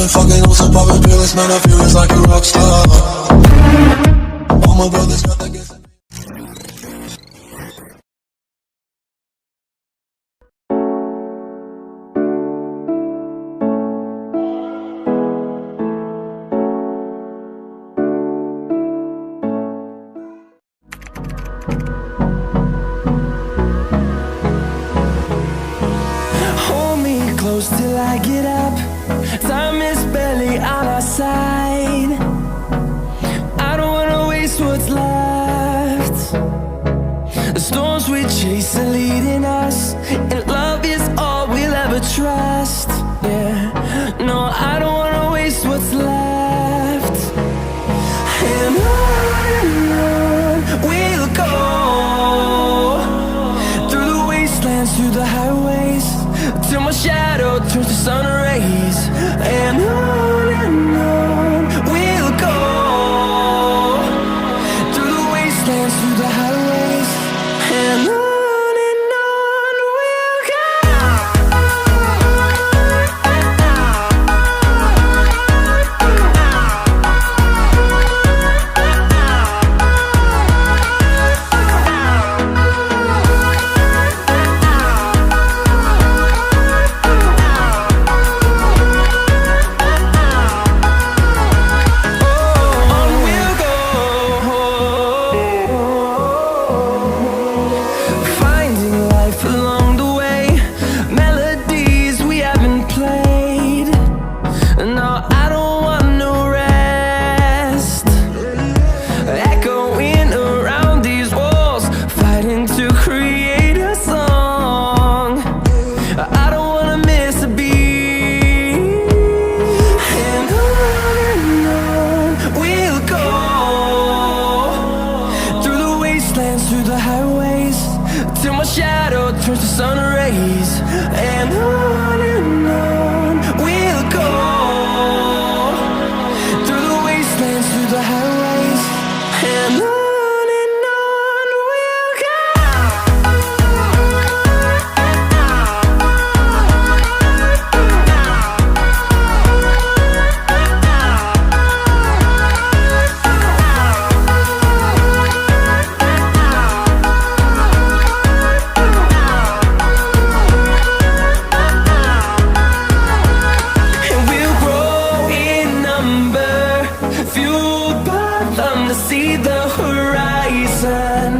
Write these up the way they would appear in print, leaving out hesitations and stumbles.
been fucking on some poppin' pills, man, I feel it's like a rock star. All my brothers got that gas. Hold me close till I get up. Time is barely on our side. I don't wanna waste what's left. The storms we chase are leading us, and love is all we'll ever trust. Yeah, no, I don't wanna waste what's left. And on we'll go, through the wastelands, through the highways, till my shadow turns to sun rays. And on we'll go, through the wastelands, through the highways, and on we'll go. Through the highways, till my shadow turns to sun rays. And on we'll go, through the wastelands, through the highways, and on we'll go. See the horizon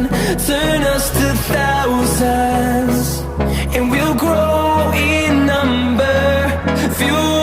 turn us to thousands, and we'll grow in number, fuel